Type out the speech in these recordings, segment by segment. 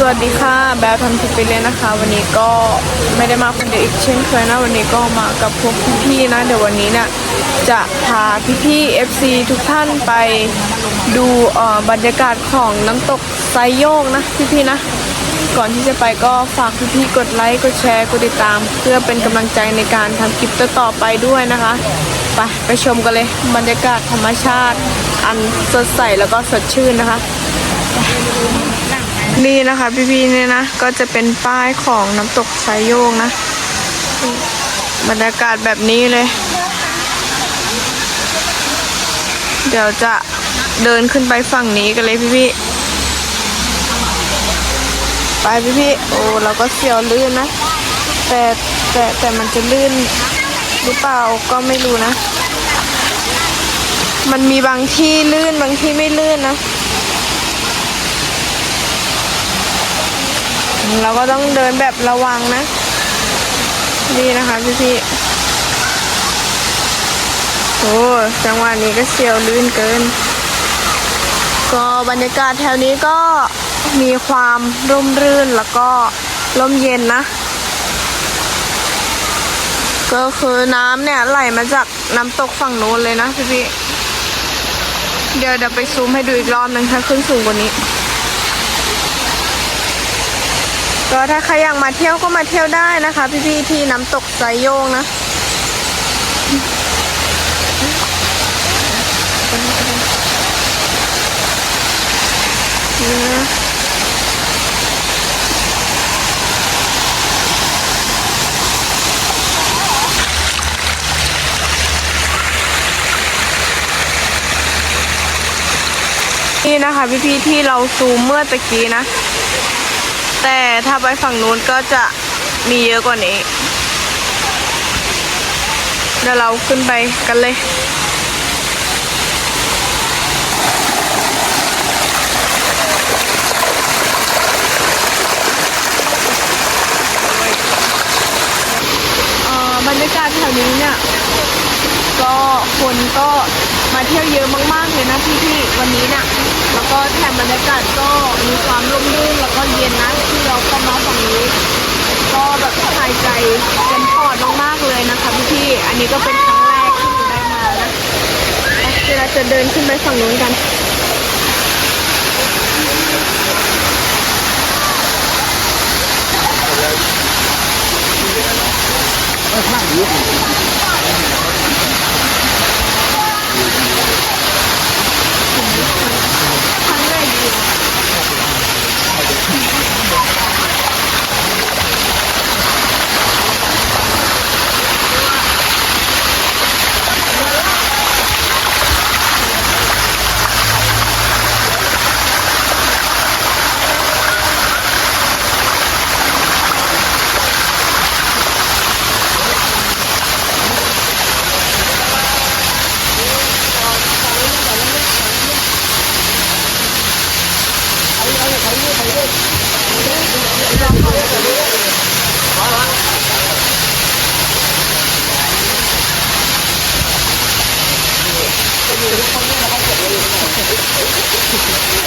สวัสดีค่ะแบลทำคลิปไปเลยนะคะวันนี้ก็ไม่ได้มาคนเดียวอีกเช่นเคยนะวันนี้ก็มากับพวกพี่ๆนะเดี๋ยววันนี้เนี่ยจะพาพี่ๆ FC ทุกท่านไปดูบรรยากาศของน้ำตกไซโยกนะพี่ๆนะก่อนที่จะไปก็ฝากพี่ๆกดไลค์กดแชร์กดติดตามเพื่อเป็นกำลังใจในการทำคลิปต่อๆไปด้วยนะคะไปชมกันเลยบรรยากาศธรรมชาติอันสดใสแล้วก็สดชื่นนะคะนี่นะคะพี่ๆเนี่ยนะก็จะเป็นป้ายของน้ำตกไซโยกนะบรรยากาศแบบนี้เลยเดี๋ยวจะเดินขึ้นไปฝั่งนี้กันเลยพี่ๆไปพี่ๆโอ้เราก็เสียวลื่นนะแต่มันจะลื่นหรือเปล่าก็ไม่รู้นะมันมีบางที่ลื่นบางที่ไม่ลื่นนะเราก็ต้องเดินแบบระวังนะนี่นะคะพี่ๆโอ้จังหวะนี้ก็เสียวลื่นเกินก็บรรยากาศแถวนี้ก็มีความร่มรื่นแล้วก็ลมเย็นนะก็คือน้ำเนี่ยไหลมาจากน้ำตกฝั่งโน้นเลยนะพี่ๆเดี๋ยวไปซูมให้ดูอีกรอบนึงถ้าขึ้นสูงกว่านี้ก็ถ้าใครอยากมาเที่ยวก็มาเที่ยวได้นะคะพี่ๆที่น้ำตกไซโยกนะนี่นะคะพี่ๆที่เราซูมเมื่อตะกี้นะแต่ถ้าไปฝั่งนู้นก็จะมีเยอะกว่านี้เดี๋ยวเราขึ้นไปกันเลยบรรยากาศแถวนี้เนี่ยก็คนก็มาเที่ยวเยอะมากๆเลยนะพี่ๆวันนี้เนี่ยแล้วก็แถมบรรยากาศก็มีความร่มรื่นแล้วก็เย็นนะที่เราเข้ามาฝั่งนี้ก็แบบหายใจเต็มปอดมากๆเลยนะคะพี่ๆอันนี้ก็เป็นครั้งแรกที่หนูได้มานะเดี๋ยวเราจะเดินขึ้นไปฝั่งนู้นกัน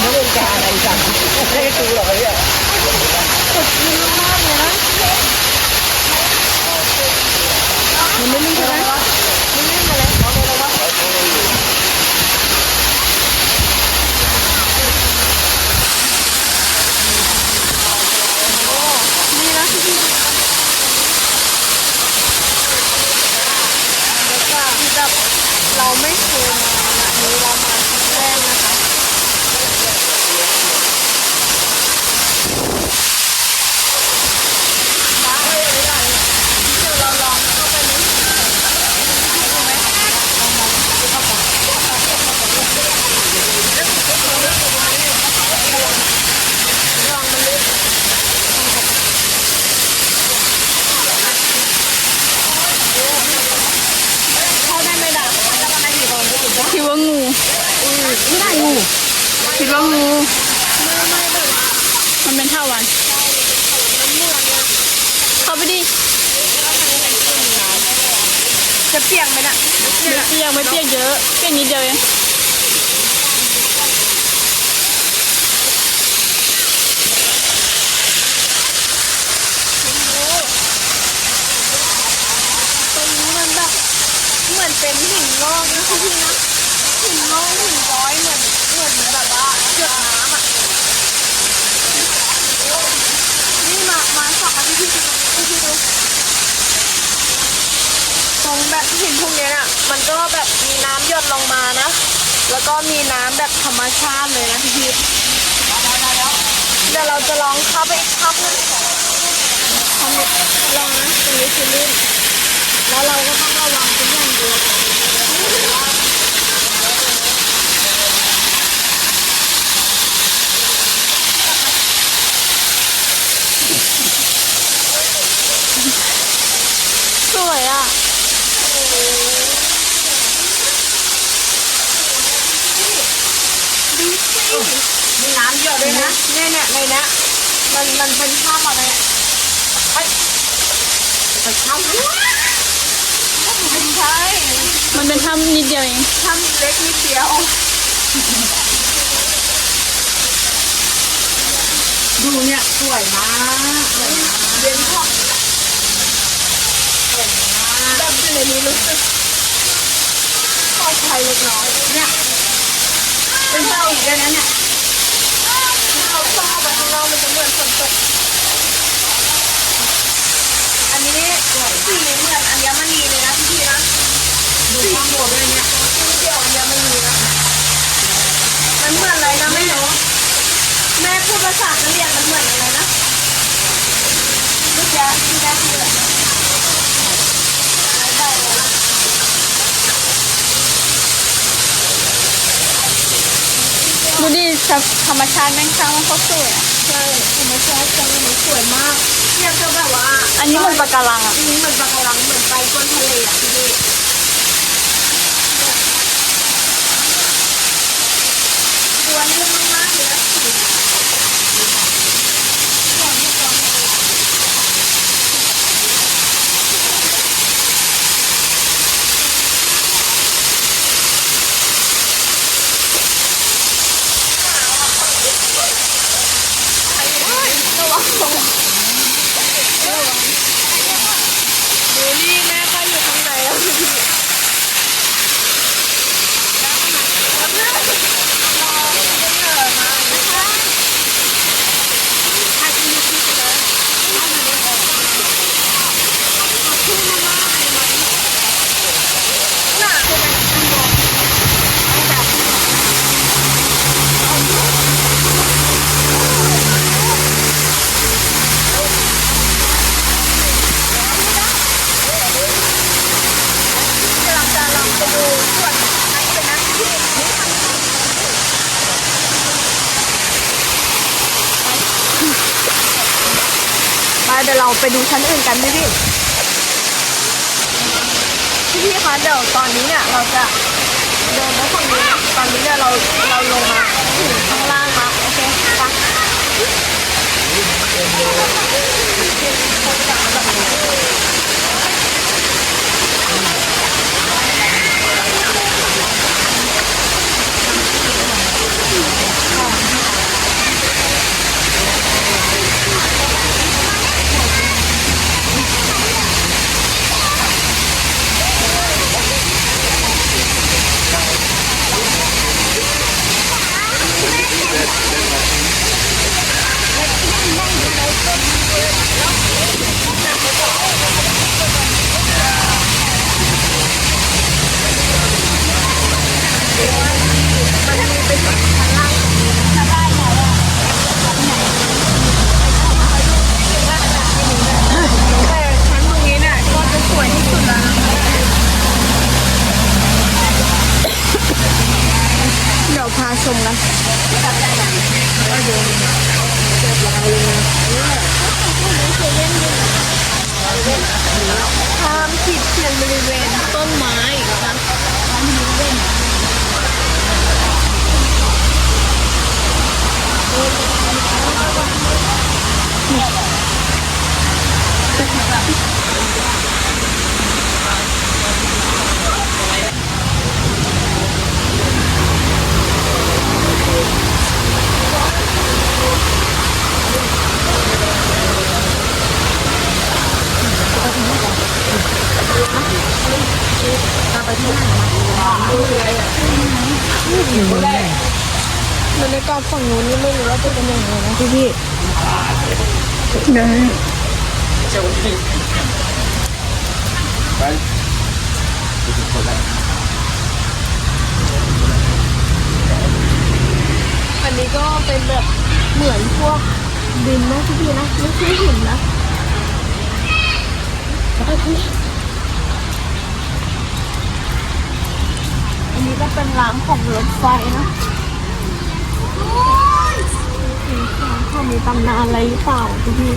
ไม่เป็นการอะไรสั่งไม่ได้ดูหรอกเนี่ยสดชื่นมากเลยนะมันไม่ลื่นใช่ไหมไม่ลื่นมาเลยนี่นะพี่แบบเราไม่เคยมานี้เรามาครั้งแรกนะคะคิดว่างูไม่ได้งูคิดว่างูมันเป็นเท่าวันเข้าไปดิจะเปียกไหมน่ะไม่เปียกไม่เปียกเยอะเปียกนิดเดียวเอง น งอกนะพี่นะหินงอกหินย้อยเหมือนแบบว่าหยดน้ำอ่ะนี่มาส่องให้พี่ดูตรงแบบหินพวกนี้เนี่ยมันก็แบบมีน้ำหยดลงมานะแล้วก็มีน้ำแบบธรรมชาติเลยนะพี่เดี๋ยวเราจะลองเข้าไปอีกถ้ำนึงลองนะตรงนี้คือลื่นแล้วเราก็ต้องระวังเป็นอย่างเดียวสวยอ่ะดูสิมีน้ำเยอะด้วยนะเนี่ยในนี้มันเป็นถ้ำอะไรไปถ้ำไม่ใช่ มันเป็นถ้ำนิดเดียวเอง ถ้ำเล็กนิดเดียวดูเนี่ยสวยมากเย็นชอบแบบอยู่ในนี้รู้สึกปลอดภัยเล็กน้อยเนี่ยเป็นเจ้าอีกแล้วนะเนี่ยเราชอบไปข้างนอกมันจะเหมือนฝนตกอันนี้สีเหมือนอัญมณีเลยนะพี่นะดูความโหดเลยเนี่ยเกี่ยวอัญมณีนะมันเหมือนอะไรนะแม่พูดภาษากะเหรี่ยงมันเหมือนอะไรนะลูกยาที่ได้ที่เลยดูดิธรรมชาติแม่งช่างมันเขาสวยอ่ะ ใช่ธรรมชาติจังมันสวยมากอยากจะแบบว่า อันนี้มันปะการังอ่ะ อันนี้เหมือนปะการังเหมือนไปก้นทะเลอ่ะพี่ดูอันนี้มากเลยนะระวังดูนี่แม่ก็อยู่ข้างในแล้วพี่เดี๋ยวเราไปดูชั้นอื่นกันพี่คะเดี๋ยวตอนนี้เนี่ยเราจะเดินไปฝั่งนี้นะตอนนี้เนี่ยเราลงมาถึงข้างล่างมาโอเคปะพาชมกันห้ามขีดเขียนบริเวณต้นไม้นะพาไปที่ไหน บรรยากาศฝั่งนู้นนี่ไม่รู้ว่าจะเป็นยังไงนะพี่ เดี๋ยว อันนี้ก็เป็นแบบเหมือนพวกดินนะพี่นะไม่ใช่หินนะอันนี้ก็เป็นรางของรถไฟนะเขามีตำนานอะไรหรือเปล่าพี่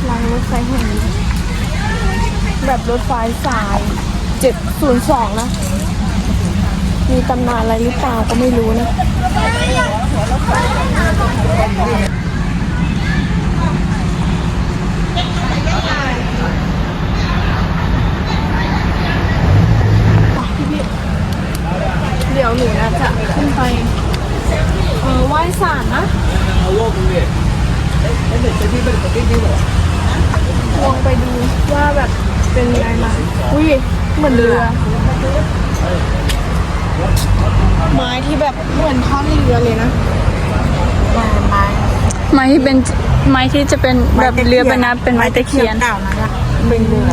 รางรถไฟแห่งนี้แบบรถไฟสาย702นะมีตำนานอะไรหรือเปล่าก็ไม่รู้นะเดี๋ยวหนูนะจะขึ้นไปไหว้ศาลนะลองไปดูว่าแบบเป็นยังไงมาอุ้ยเหมือนเรือไม้ที่แบบเหมือนท่อนเรือเลยนะไม้ที่เป็นไม้ที่จะเป็นแบบเรือเป็นน้ำเป็นไม้ตะเคียน เก่านั่นแหละเป็นเรือ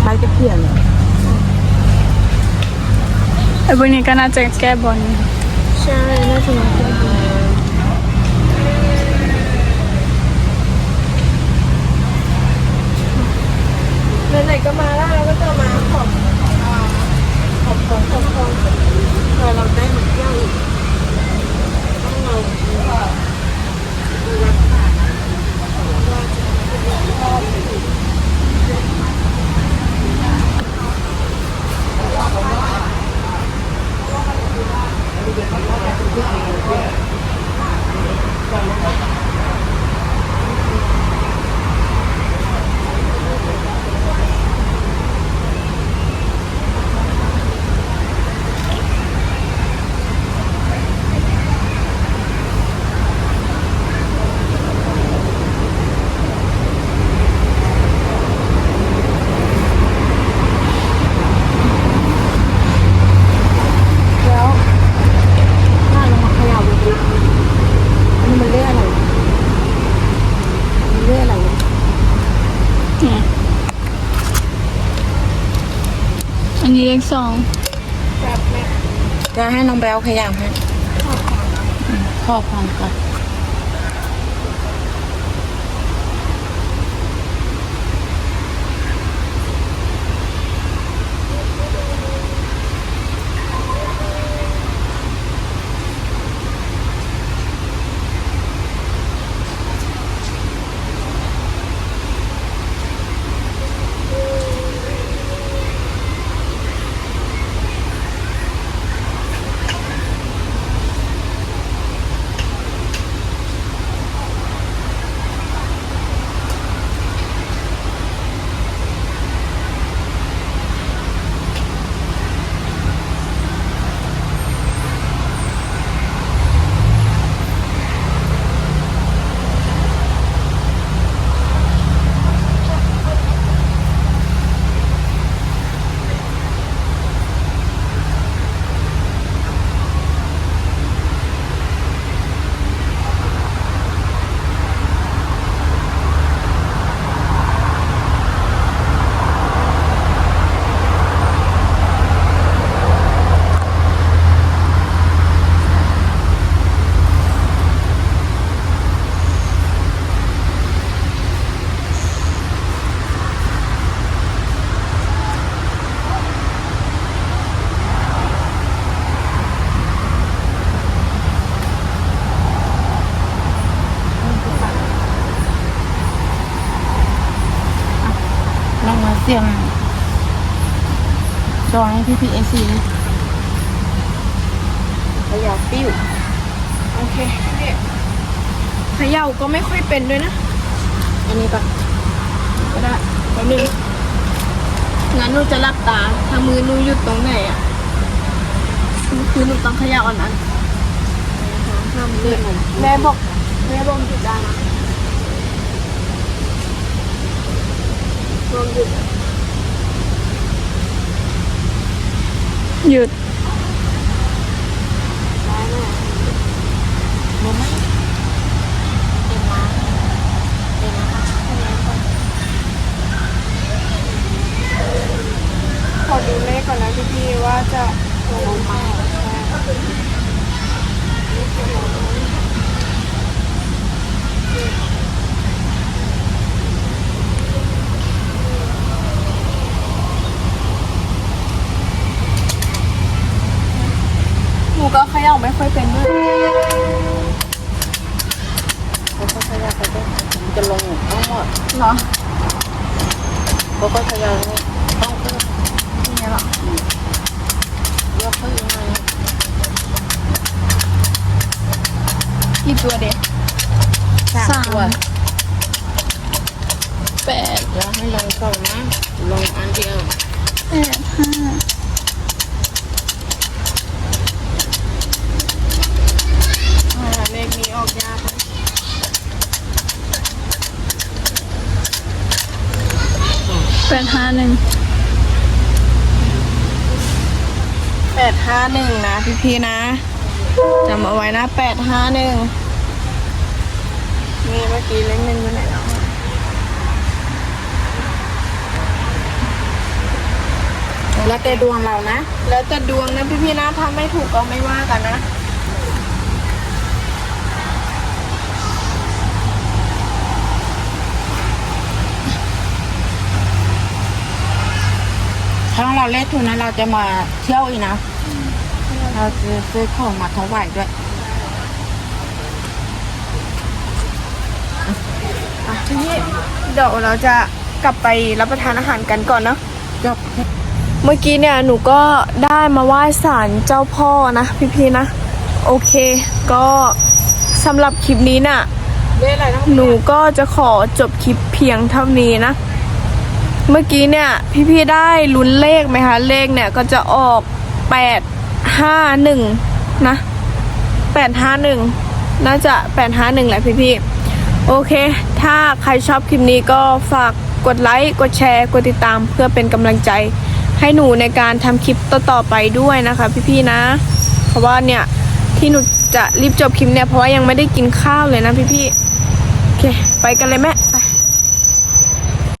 ไม้ตะเคียนเลย ไอ้พวกนี้ก็น่าจะแก้บน ใช่น่าจะมาแก้บนไหนๆก็มาแล้วเราก็จะมาขอบเราได้มาเที่ยวอีกต้องเราอันนี้เลข2แบบแม่ จะให้น้องแบลขยับให้ข้อความก่อนลองมาเสี่ยงจอยให้พี่เอซีขยับปิ้ว โอเคพี่เขย่าก็ไม่ค่อยเป็นด้วยนะ อันนี้ปะ ก็ได้แป๊บนึงงั้นหนูจะหลับตาถ้ามือหนูหยุดตรงไหนอ่ะคือหนูต้องเขย่าอันนั้นห้ามเลื่อนแม่บอกหยุดได้นะลองหยุด หยุด อกไม่ค่อยเป็นด้วย เขาก็ทยอยไปได้มันจะลงทั้งหมด เหรอ เขาก็ทยอยต้องขึ้น นี่เหรอย กขึ้นมา กี่ตัวเด็ก สามตัว 8 แล้วให้ลงก่อนนะลงอันเดียว 8 5 เลขนี้ออกยากนะ 8 5 1 851นะพี่ๆนะจำเอาไว้นะ851นี่เมื่อกี้เลขหนึ่งอยู่ไหนแล้ว แล้วแต่ดวงเรานะ แล้วแต่ดวงนะพี่ๆนะถ้าไม่ถูกก็ไม่ว่ากันนะ ถ้าเราเล่นทุนนั้นเราจะมาเที่ยวอีกนะ เราจะซื้อของมาถวายด้วย อ่ะทีนี้เดี๋ยวเราจะกลับไปรับประทานอาหารกันก่อนเนาะ จบ เมื่อกี้เนี่ยหนูก็ได้มาไหว้ศาลเจ้าพ่อนะพี่ๆนะโอเคก็สำหรับคลิปนี้น่ะ เล่นอะไรต้อง หนูก็จะขอจบคลิปเพียงเท่านี้นะเมื่อกี้เนี่ยพี่ๆได้ลุ้นเลขไหมคะเลขเนี่ยก็จะออก851นะ851น่าจะ851แหละพี่ๆโอเคถ้าใครชอบคลิปนี้ก็ฝากกดไลค์กดแชร์กดติดตามเพื่อเป็นกำลังใจให้หนูในการทำคลิปต่อๆไปด้วยนะคะพี่ๆนะเพราะว่าเนี่ยที่หนูจะรีบจบคลิปเนี่ยเพราะว่ายังไม่ได้กินข้าวเลยนะพี่ๆโอเคไปกันเลยแม่ไป